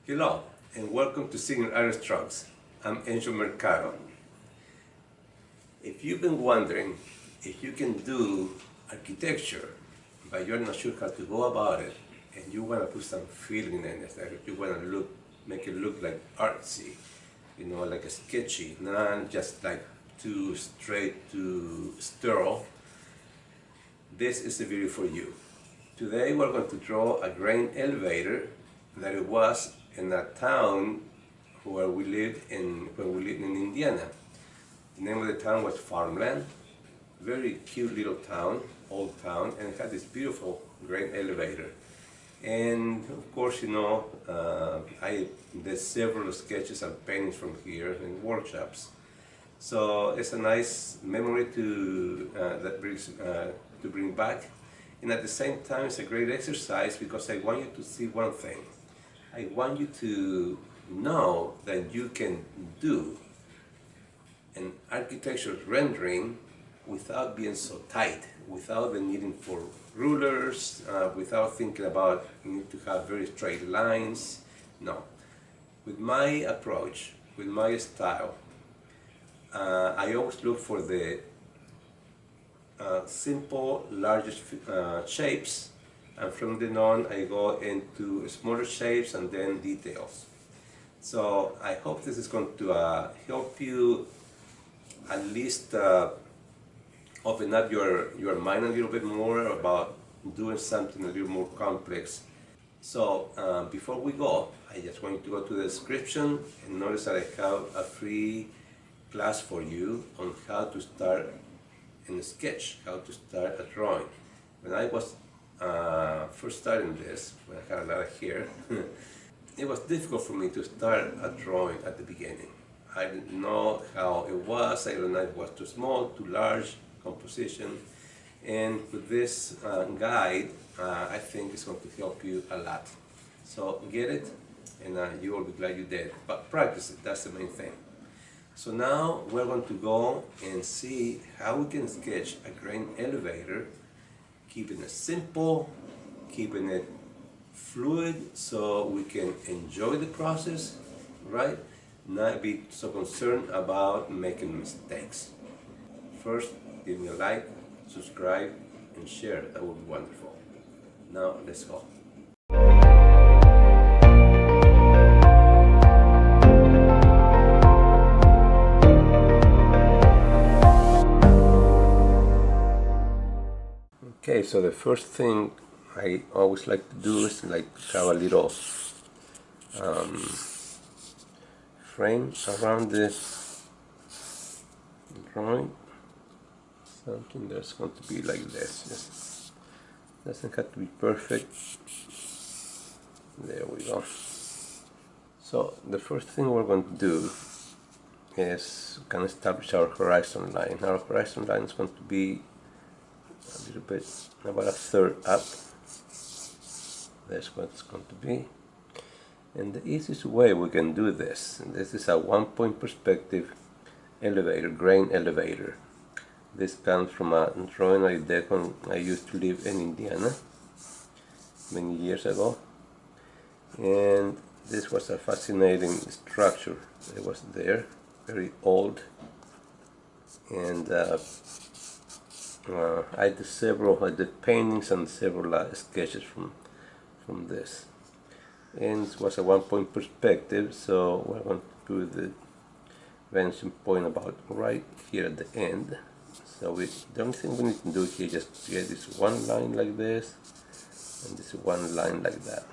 Hello and welcome to Signal Artist Trucks. I'm Angel Mercado. If you've been wondering if you can do architecture but you're not sure how to go about it and you want to put some feeling in it, like you want to make it look like artsy, like a sketchy, not just like too straight, too sterile, this is the video for you. Today we're going to draw a grain elevator that it was in a town where we lived in Indiana. The name of the town was Farmland. Very cute little town, old town, and it had this beautiful grain elevator. And of course, I did several sketches and paintings from here in workshops. So it's a nice memory to bring back. And at the same time, it's a great exercise because I want you to see one thing. I want you to know that you can do an architectural rendering without being so tight, without the needing for rulers, without thinking about you need to have very straight lines. No. With my approach, with my style, I always look for the simple, largest shapes, and from then on I go into smaller shapes and then details. So I hope this is going to help you at least open up your mind a little bit more about doing something a little more complex. So before we go, I just want you to go to the description and notice that I have a free class for you on how to start in a sketch, how to start a drawing. When I was first starting this, when I had a lot of hair, it was difficult for me to start a drawing at the beginning. I didn't know how it was, I didn't know if it was too small, too large, composition. And with this guide, I think it's going to help you a lot. So get it, and you will be glad you did. But practice it, that's the main thing. So now we're going to go and see how we can sketch a grain elevator, keeping it simple, keeping it fluid so we can enjoy the process, right? Not be so concerned about making mistakes. First, give me a like, subscribe, and share. That would be wonderful. Now, let's go. Okay, so the first thing I always like to do is like have a little frame around this drawing. Something that's going to be like this. Just doesn't have to be perfect. There we go. So the first thing we're going to do is kind of establish our horizon line. Our horizon line is going to be a little bit, about a third up. That's what it's going to be. And the easiest way we can do this, and this is a one-point perspective elevator, grain elevator. This comes from a drawing I did when I used to live in Indiana many years ago. And this was a fascinating structure. It was there, very old. And I did paintings and several sketches from this. And it was a one-point perspective, so we're going to do the vanishing point about right here at the end. So the only thing we need to do here is just get this one line like this and this one line like that.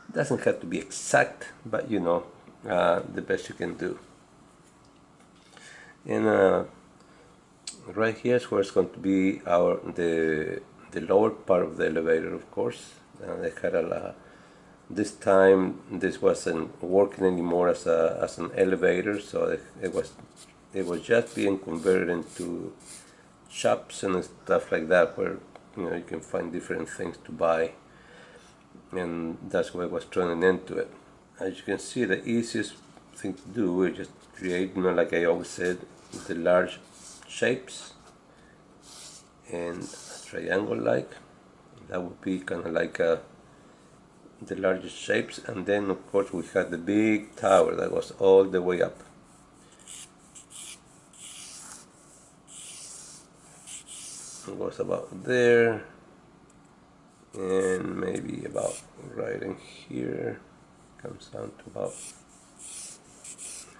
It doesn't have to be exact, but the best you can do. And right here is where it's going to be the lower part of the elevator, of course. They had this time this wasn't working anymore as an elevator, so it was just being converted into shops and stuff like that, where you can find different things to buy, and that's why I was turning into it. As you can see, the easiest thing to do is just create, like I always said, the large shapes and a triangle like. That would be kind of like a the largest shapes, and then of course we had the big tower that goes all the way up. It goes about there, and maybe about right in here, comes down to about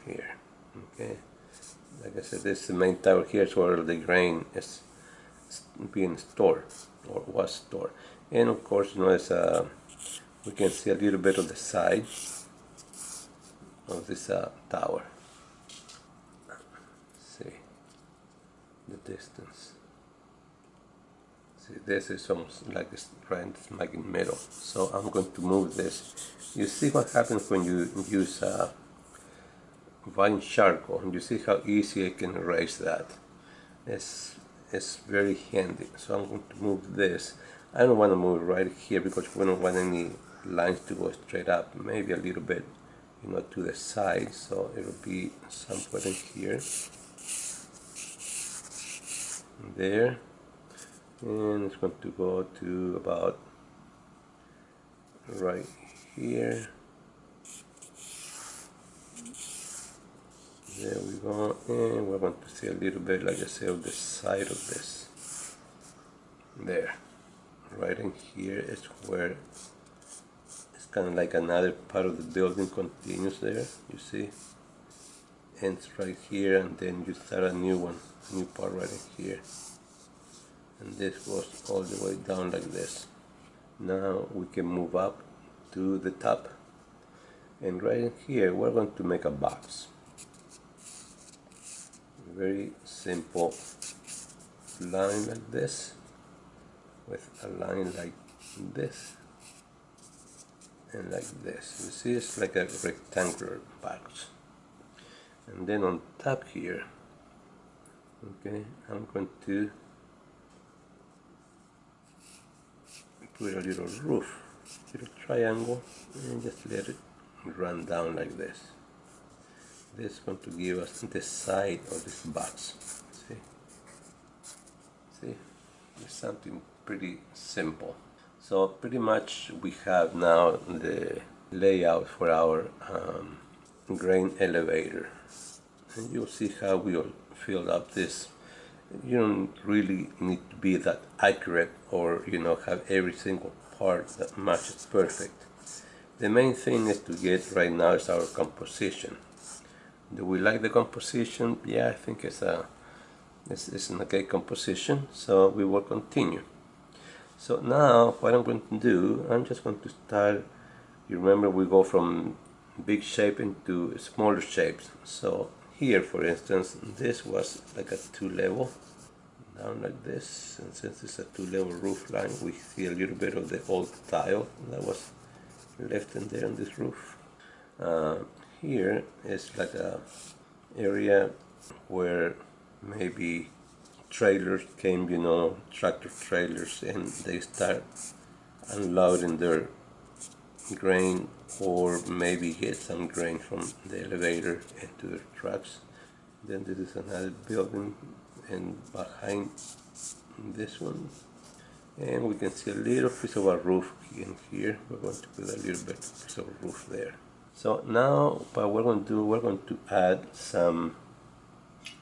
here. Okay, like I said, this is the main tower. Here's where the grain is being stored, or was stored. And of course, you know, we can see a little bit of the side of this tower. See the distance. See, this is almost like it's right smack in the middle. So I'm going to move this. You see what happens when you use vine charcoal. You see how easy I can erase that. It's very handy. So I'm going to move this. I don't want to move it right here because we don't want any lines to go straight up. Maybe a little bit, you know, to the side. So it'll be somewhere in here. There. And it's going to go to about right here. There we go, and we're going to see a little bit, like I said, of the side of this. There, right in here is where it's kind of like another part of the building continues there, you see? Ends right here, and then you start a new one, a new part right in here. And this goes all the way down like this. Now we can move up to the top. And right in here, we're going to make a box. Very simple line like this, with a line like this, and like this. You see, it's like a rectangular box. And then on top here, okay, I'm going to put a little roof, little triangle, and just let it run down like this. This is going to give us the side of this box. See, it's something pretty simple. So pretty much we have now the layout for our grain elevator, and you'll see how we'll fill up this. You don't really need to be that accurate, or you know, have every single part that matches perfect. The main thing is to get right now is our composition. Do we like the composition? Yeah, I think it's an okay composition, so we will continue. So now what I'm going to do, I'm just going to start. You remember we go from big shape into smaller shapes. So here, for instance, this was like a 2-level, down like this, and since it's a 2-level roof line, we see a little bit of the old tile that was left in there on this roof. Here is like a area where maybe trailers came, you know, tractor trailers, and they start unloading their grain, or maybe get some grain from the elevator into their trucks. Then this is another building, and behind this one, and we can see a little piece of a roof in here. We're going to put a little bit of piece of roof there. So now what we're going to do, we're going to add some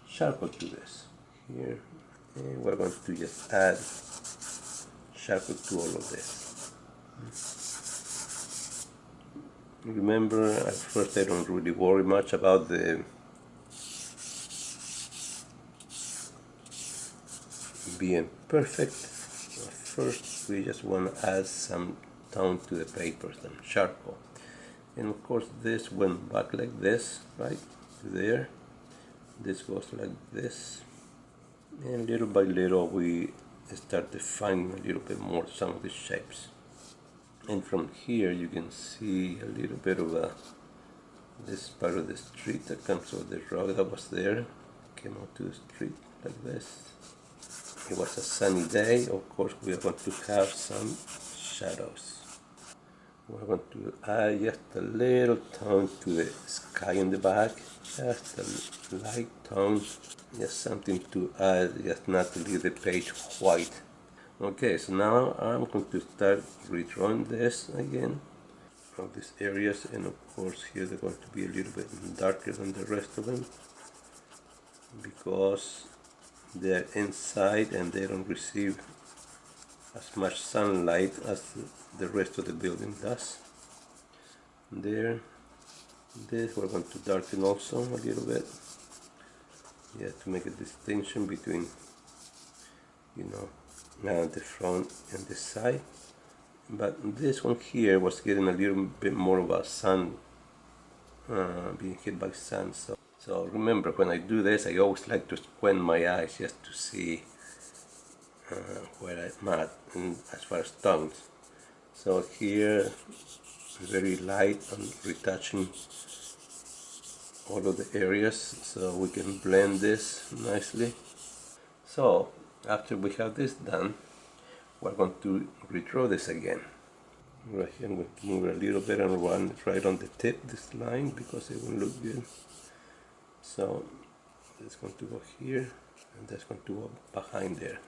charcoal to this here, and we're going to just add charcoal to all of this. Remember, at first I don't really worry much about the being perfect. First we just want to add some tone to the paper, some charcoal. And of course this went back like this, right, to there. This goes like this, and little by little we start defining a little bit more some of the shapes. And from here you can see a little bit of this part of the street that comes over the road that was there, came out to the street like this. It was a sunny day. Of course we are going to have some shadows. We're going to add just a little tone to the sky in the back, just a light tone, just something to add, just not to leave the page white. Okay, so now I'm going to start redrawing this again. of these areas, and of course here they're going to be a little bit darker than the rest of them because they're inside and they don't receive as much sunlight as the rest of the building does. There, this we're going to darken also a little bit, yeah, to make a distinction between, you know, the front and the side. But this one here was getting a little bit more of a sun, being hit by sun. So remember, when I do this, I always like to squint my eyes just to see where I'm at and as far as tones. So here, very light and retouching all of the areas so we can blend this nicely. So after we have this done, we're going to redraw this again. Right here, I'm going to move a little bit and run right on the tip this line because it will look good. So that's going to go here and that's going to go behind there.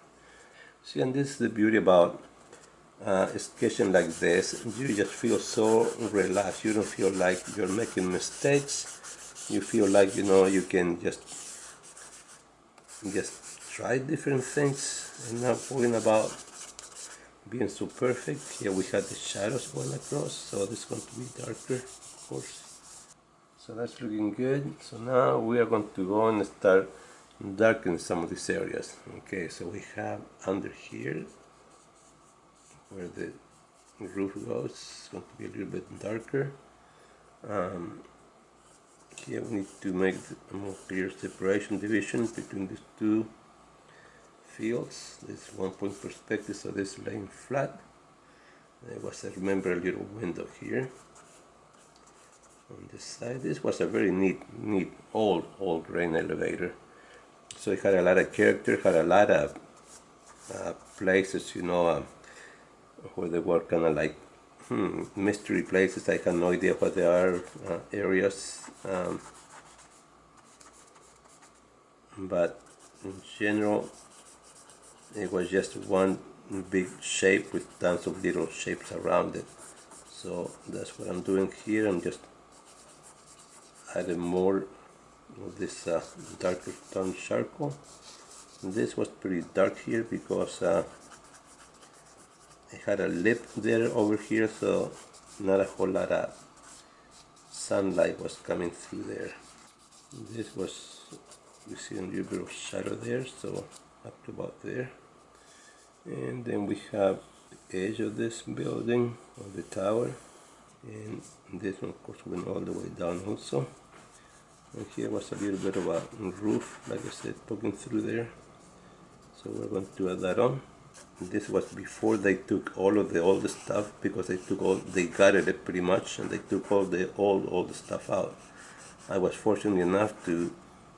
See, and this is the beauty about sketching like this. You just feel so relaxed. You don't feel like you're making mistakes. You feel like, you know, you can just try different things and not worrying about being so perfect. Here we have the shadows going across, so this is going to be darker, of course. So that's looking good. So now we are going to go and start darkening some of these areas. Okay, so we have under here where the roof goes, it's going to be a little bit darker. Here we need to make a more clear separation, division between these two fields. This 1 point perspective, so this is laying flat. There was, I remember, a little window here on this side. This was a very neat old grain elevator. So it had a lot of character, had a lot of places, you know, where they were kind of like mystery places. I have no idea what they are, areas, but in general it was just one big shape with tons of little shapes around it. So that's what I'm doing here. I'm just adding more of this darker tone charcoal. This was pretty dark here because it had a lip there over here, so not a whole lot of sunlight was coming through there. This was, you see a little bit of shadow there, so up to about there. And then we have the edge of this building, of the tower, and this one of course went all the way down also. And here was a little bit of a roof, like I said, poking through there. So we're going to add that on. This was before they took all of the old stuff, because they gutted it pretty much, and they took all the old stuff out. I was fortunate enough to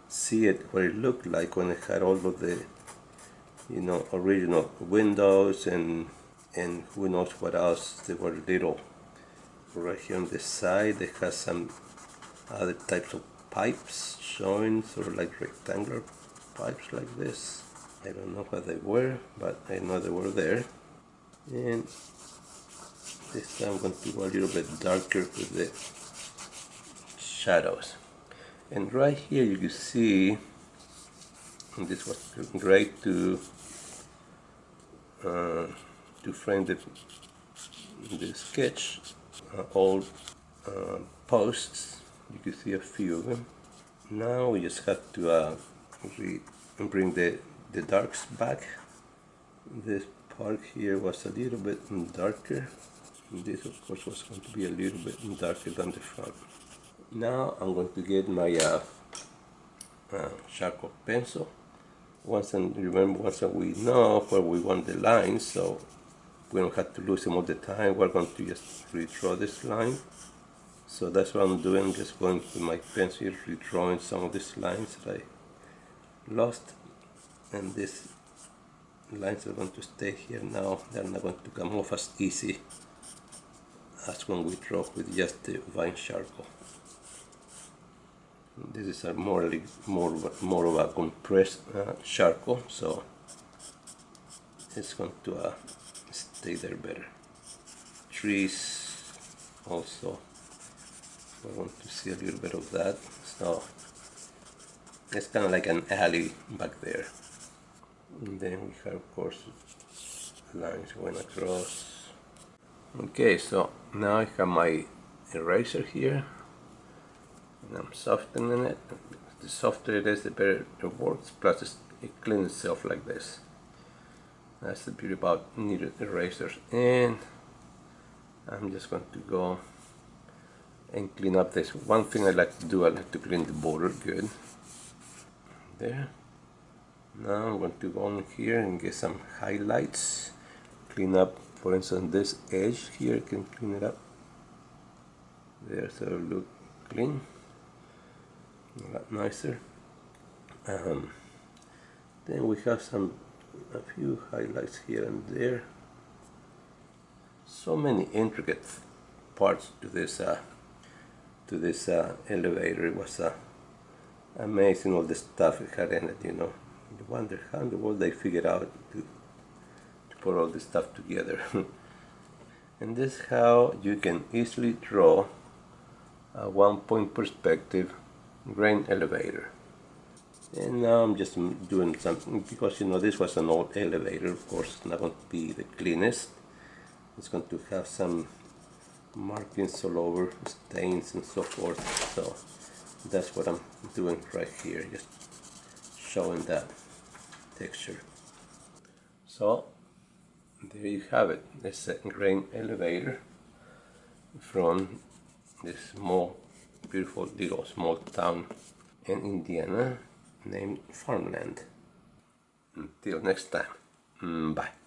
see it, what it looked like when it had all of the, you know, original windows and who knows what else. They were little. Right here on the side, they have some other types of pipes showing, sort of like rectangular pipes like this. I don't know what they were, but I know they were there. And this time I'm going to go a little bit darker with the shadows. And right here you can see, and this was great to frame the sketch, old posts. You can see a few of them. Now we just have to bring the darks back. This part here was a little bit darker. This of course was going to be a little bit darker than the front. Now I'm going to get my charcoal pencil. Once we know where we want the lines, so we don't have to lose them all the time, we're going to just redraw this line. So that's what I'm doing. I'm just going with my pencil, redrawing some of these lines that I lost. And these lines are going to stay here now. They're not going to come off as easy as when we draw with just the vine charcoal. This is a more of a compressed charcoal, so it's going to stay there better. Trees, also. I want to see a little bit of that. So it's kind of like an alley back there. And then we have, of course, lines going across. Okay, so now I have my eraser here, and I'm softening it. The softer it is, the better it works. Plus, it cleans itself like this. That's the beauty about kneaded erasers. And I'm just going to go and clean up this. One thing I like to do, I like to clean the border good. There. Now I'm going to go on here and get some highlights. Clean up, for instance, this edge here, you can clean it up. There, so it'll look clean. A lot nicer. Then we have a few highlights here and there. So many intricate parts to this elevator. It was amazing, all the stuff it had in it. You know, you wonder how in the world they figured out to put all this stuff together. And this is how you can easily draw a one-point perspective grain elevator. And now I'm just doing something, because you know this was an old elevator. Of course, it's not going to be the cleanest. It's going to have some markings all over, stains and so forth. So that's what I'm doing right here, just showing that texture. So there you have it. It's a grain elevator from this small, beautiful little small town in Indiana named Farmland. Until next time, bye.